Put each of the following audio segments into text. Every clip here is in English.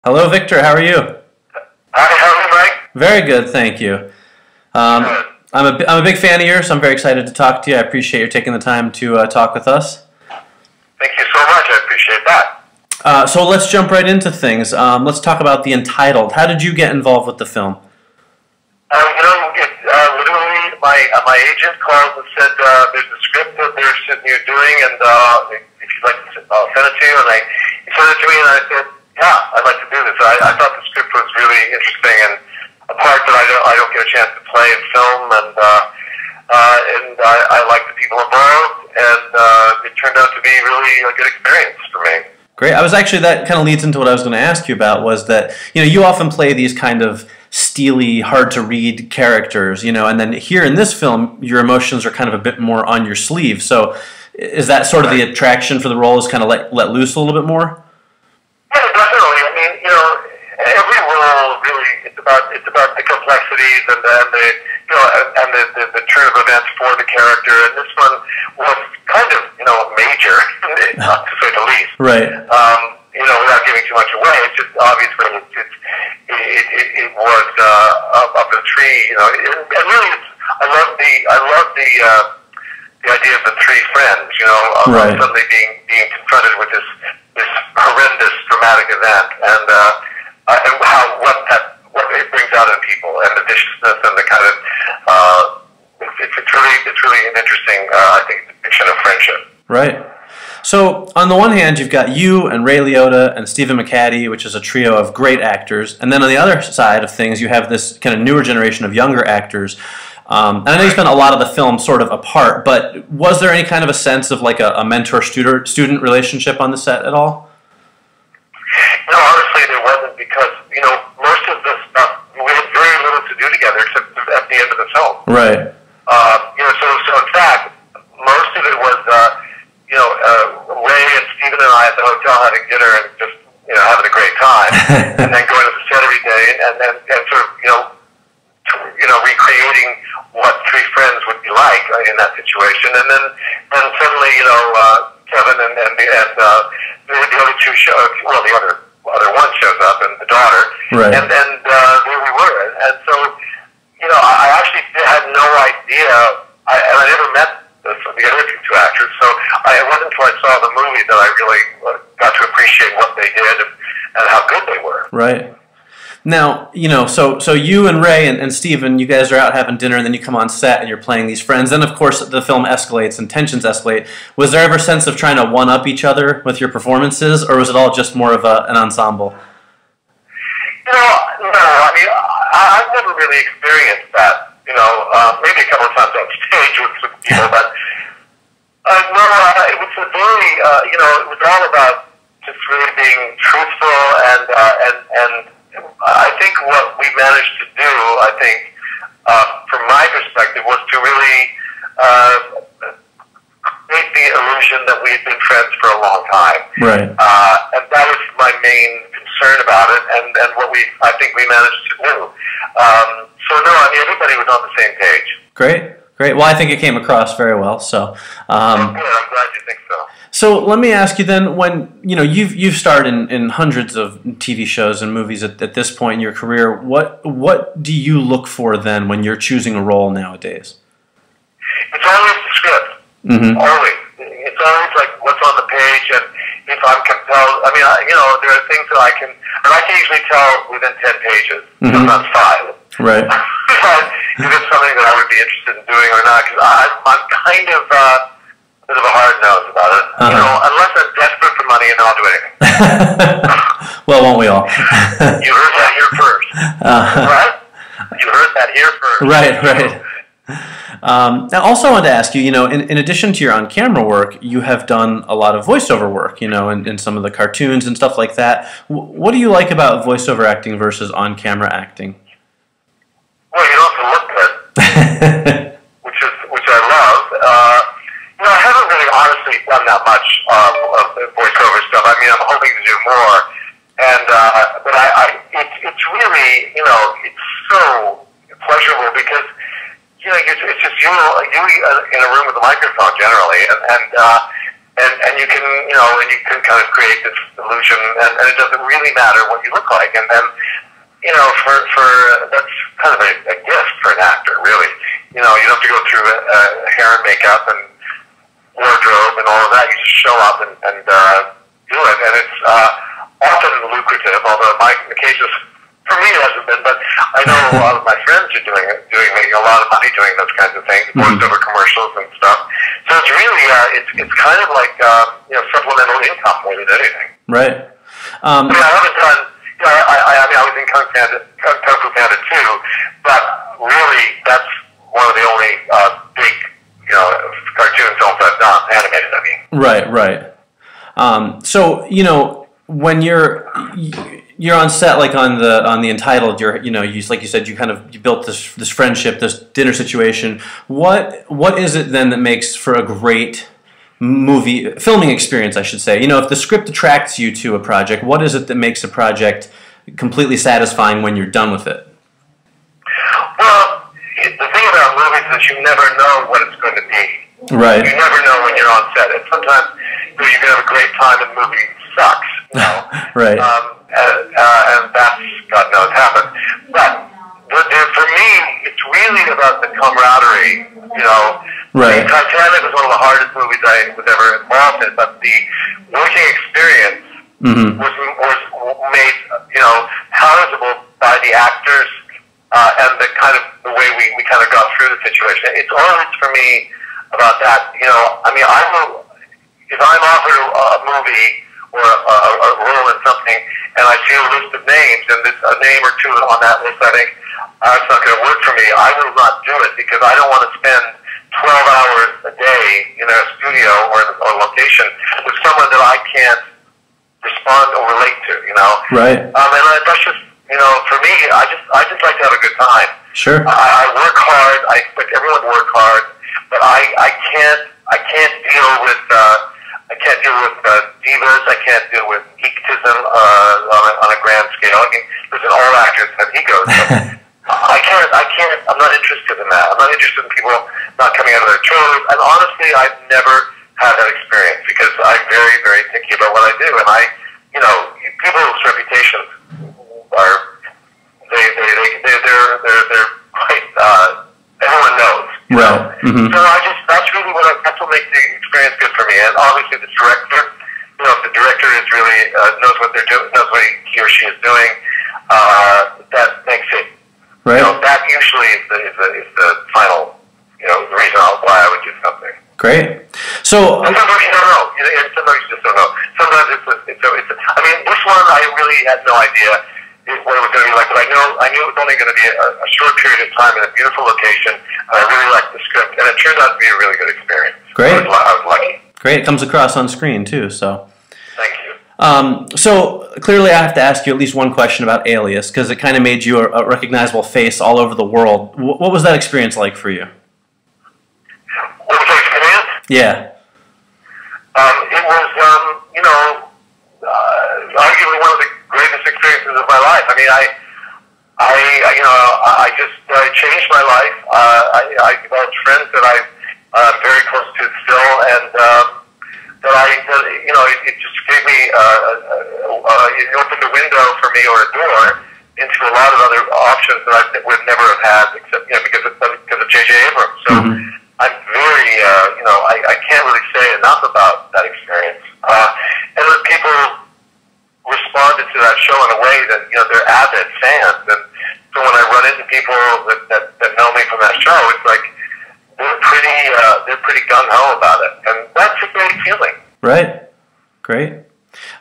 Hello, Victor. How are you? Hi, how are you, Mike? Very good, thank you. I'm a big fan of yours, so I'm very excited to talk to you. I appreciate you taking the time to talk with us. Thank you so much. I appreciate that. So let's jump right into things. Let's talk about the Entitled. How did you get involved with the film? Literally, my agent called and said there's a script that they're sitting here doing, and if you'd like to send it to you. And he sent it to me, and I said, yeah, I'd like to do this. I thought the script was really interesting, and a part that I don't get a chance to play in film, and I like the people involved, and it turned out to be really a good experience for me. Great. That kind of leads into what I was going to ask you about, was that, you often play these kind of steely, hard to read characters, and then here in this film, your emotions are kind of a bit more on your sleeve. So is that sort of the attraction for the role, is kind of let loose a little bit more? Yeah, definitely. I mean, every role really, it's about the complexities and the turn of events for the character, and this one was kind of, major, not to say the least. Right. Without giving too much away, it's just obviously it was up a tree, and really, I love the idea of the three friends, right. Suddenly being confronted with this horrendous dramatic event, and what it brings out in people, and the viciousness, and the kind of it's really an interesting I think depiction of friendship. Right. So on the one hand, you've got you and Ray Liotta and Stephen McHattie, which is a trio of great actors, and then on the other side of things, you have this kind of newer generation of younger actors. And I know you spent a lot of the film sort of apart, but was there any kind of a sense of like a mentor-student relationship on the set at all? No, honestly, there wasn't, because most of the stuff, we had very little to do together except at the end of the film. Right. So in fact, most of it was Ray and Stephen and I at the hotel having dinner and just having a great time, and then going to the set every day, and sort of recreating what three friends would be like in that situation, and then suddenly Kevin and the other two show, well, the other one shows up, and the daughter, right. and there we were, and so I actually had no idea, and I never met the other two actors, so it wasn't until I saw the movie that I really got to appreciate what they did and how good they were. Right. Now, so you and Ray and Stephen, you guys are out having dinner, and then you come on set and you're playing these friends. Then, of course, the film escalates and tensions escalate. Was there ever a sense of trying to one-up each other with your performances, or was it all just more of an ensemble? No. I mean, I've never really experienced that. Maybe a couple of times on stage with some people, but no, it was a very, it was all about just really being truthful, and I think what we managed to do, from my perspective, was to really create the illusion that we had been friends for a long time. Right. And that was my main concern about it, and what I think we managed to do. So no, I mean, everybody was on the same page. Great. Well, I think it came across very well. So. Good. I'm glad you think so. So let me ask you then, when you've starred in hundreds of TV shows and movies at this point in your career, what do you look for then when you're choosing a role nowadays? It's always the script. Mm-hmm. Always. It's always like what's on the page, and if I'm compelled, I mean, there are things that I can usually tell within 10 pages, sometimes 5. Right. If it's something that I would be interested in doing or not, because I'm kind of a bit of a hard nose about it. Unless I'm desperate for money, and I'll do anything. Well, won't we all? You heard that here first. Right? You heard that here first. Right. Now, also I wanted to ask you, in addition to your on-camera work, you have done a lot of voiceover work, in some of the cartoons and stuff like that. What do you like about voiceover acting versus on-camera acting? Well, you don't have to look good, which I love. I haven't really honestly done that much of voiceover stuff. I mean, I'm hoping to do more, but it's really, it's so pleasurable, because it's just you in a room with a microphone generally, and you can, and you can kind of create this illusion, and it doesn't really matter what you look like. And then, for that's kind of a gift for an actor, really. You don't have to go through hair and makeup and wardrobe and all of that. You just show up and do it, and it's often lucrative. Although in the cases, for me, it hasn't been, but I know a lot of my friends are making a lot of money doing those kinds of things, voiceover commercials and stuff. So it's really, it's kind of like supplemental income more than anything. Right. I mean, I haven't done. I was in Kung Fu Panda 2, but really, that's one of the only big, cartoon films I've done, animated. I mean. Right. So when you're on set, like on the Entitled, like you said, you built this friendship, this dinner situation. What is it then that makes for a great filming experience, I should say? If the script attracts you to a project, what is it that makes a project completely satisfying when you're done with it? Well, the thing about movies is you never know what it's going to be. Right. You never know when you're on set, and sometimes you can have a great time and the movie sucks. Right. And that's, God knows, happened. But for me, it's really about the camaraderie, Right. Titanic was one of the hardest movies I was ever involved in, but the working experience was made, palatable by the actors and the way we kind of got through the situation. It's always, for me, about that, if I'm offered a movie or a role in something, and I see a list of names, and there's a name or two on that list, I think, it's not going to work for me. I will not do it, because I don't want to spend 12 hours a day in a studio or location with someone that I can't respond or relate to, Right. And that's just, for me, I just like to have a good time. Sure. I work hard. I expect everyone to work hard, but I can't deal with divas. I can't deal with egotism on a grand scale. I mean, listen, all actors have egos. I can't. I'm not interested in that. I'm not interested in people not coming out of their chores. And honestly, I've never had that experience, because I'm very, very picky about what I do. And people's reputations are they're quite. Everyone knows. Right. Mm-hmm. So that's really that's what makes the experience good for me. And obviously, the director. If the director is really knows what they're doing, knows what he or she is doing, that makes it. Right. That usually is the final, the reason why I would do something. Great. So sometimes you don't know. Sometimes you just don't know. Sometimes it's. I mean, this one I really had no idea what it was going to be like, but I knew it was only going to be a short period of time in a beautiful location, and I really liked the script, and it turned out to be a really good experience. Great. I was lucky. Great. It comes across on screen too. So. Thank you. So clearly I have to ask you at least one question about Alias, because it kind of made you a recognizable face all over the world. What was that experience like for you? What was the experience? Yeah. It was, arguably one of the greatest experiences of my life. I mean, I just changed my life. I developed friends that I'm very close to still, and it just gave me, it opened a window for me, or a door, into a lot of other options that I would never have had, except, because of J.J. Abrams. So I'm very, I can't really say enough about that experience. And the people responded to that show in a way that, they're avid fans. And so when I run into people that know me from that show, it's like, they're pretty gung-ho about it. And that's a great feeling. Right. Great.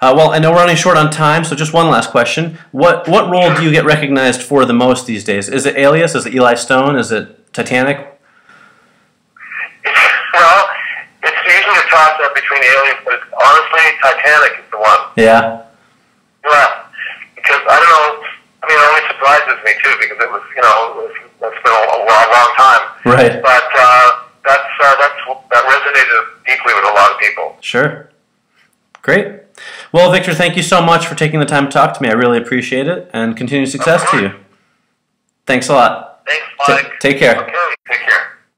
Well, I know we're running short on time, so just one last question. What role do you get recognized for the most these days? Is it Alias? Is it Eli Stone? Is it Titanic? Well, it's usually a toss-up between Alias, but honestly, Titanic is the one. Yeah. Yeah. Because, I don't know, I mean, it always surprises me, too, because it was, it's been a long time. Right. But that resonated deeply with a lot of people. Sure. Great. Well, Victor, thank you so much for taking the time to talk to me. I really appreciate it, and continued success to you. Thanks a lot. Thanks, Mike. Take care. Okay, take care.